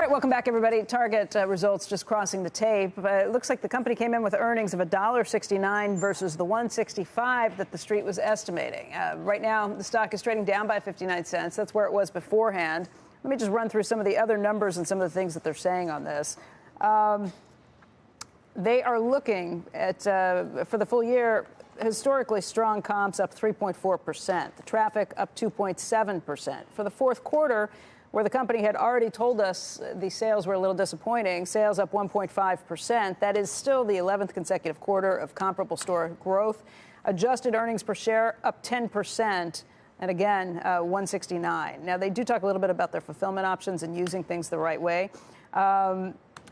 right, welcome back, everybody. Target results just crossing the tape. It looks like the company came in with earnings of $1.69 versus the $1.65 that the street was estimating. Right now, the stock is trading down by 59 cents. That's where it was beforehand. Let me just run through some of the other numbers and some of the things that they're saying on this. They are looking at, for the full year, historically strong comps up 3.4%. The traffic up 2.7%. For the fourth quarter, where the company had already told us the sales were a little disappointing, sales up 1.5%. That is still the 11th consecutive quarter of comparable store growth. Adjusted earnings per share up 10%. And again, 169. Now, they do talk a little bit about their fulfillment options and using things the right way.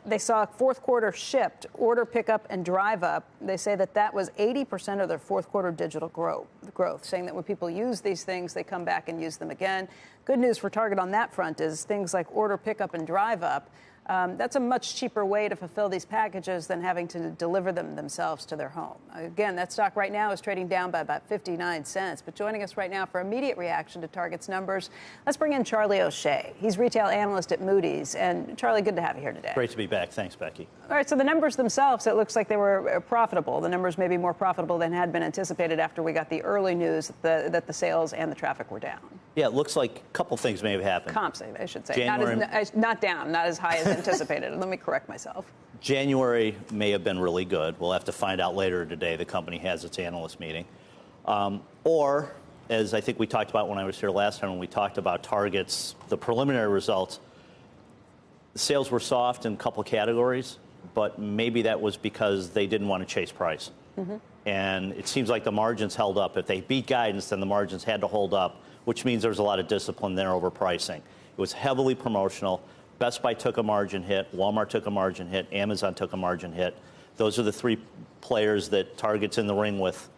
They saw fourth quarter shipped, order pickup, and drive up. They say that that was 80% of their fourth quarter digital growth, saying that when people use these things, they come back and use them again. Good news for Target on that front is things like order pickup and drive up. That's a much cheaper way to fulfill these packages than having to deliver them themselves to their home. Again, that stock right now is trading down by about 59 cents. But joining us right now for immediate reaction to Target's numbers, let's bring in Charlie O'Shea. He's retail analyst at Moody's. And Charlie, good to have you here today. Great to be back. Thanks, Becky. All right, so the numbers themselves, it looks like they were profitable. The numbers may be more profitable than had been anticipated after we got the early news that the sales and the traffic were down. Yeah, it looks like a couple things may have happened. Comps, I should say. Not down, not as high as anticipated. Let me correct myself. January may have been really good. We'll have to find out later today. The company has its analyst meeting. Or, as I think we talked about when I was here last time, when we talked about Target's, the preliminary results, the sales were soft in a couple categories, but maybe that was because they didn't want to chase price. Mm-hmm. And it seems like the margins held up. If they beat guidance, then the margins had to hold up, which means there's a lot of discipline there over pricing. It was heavily promotional. Best Buy took a margin hit. Walmart took a margin hit. Amazon took a margin hit. Those are the three players that Target's in the ring with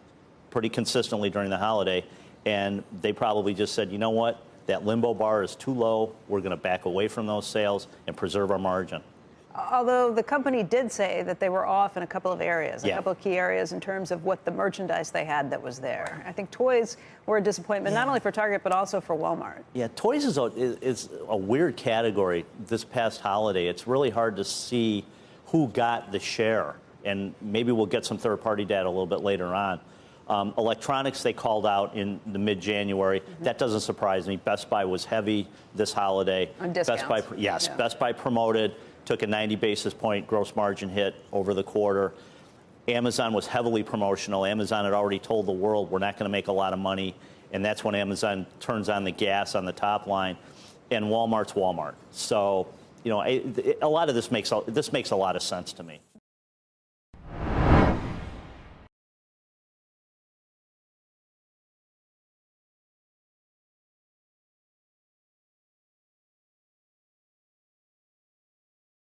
pretty consistently during the holiday. And they probably just said, you know what? That limbo bar is too low. We're going to back away from those sales and preserve our margin. Although the company did say that they were off in a couple of areas, a couple of key areas in terms of what the merchandise they had that was there. I think toys were a disappointment, not only for Target, but also for Walmart. Yeah, toys is a weird category this past holiday. It's really hard to see who got the share, and maybe we'll get some third-party data a little bit later on. Electronics they called out in the mid-January. Mm-hmm. That doesn't surprise me. Best Buy was heavy this holiday. On discounts. Best Buy, yes, yeah. Best Buy promoted. Took a 90 basis point gross margin hit over the quarter. Amazon was heavily promotional. Amazon had already told the world we're not going to make a lot of money, and that's when Amazon turns on the gas on the top line. And Walmart's Walmart. So, you know, a lot of this makes a lot of sense to me.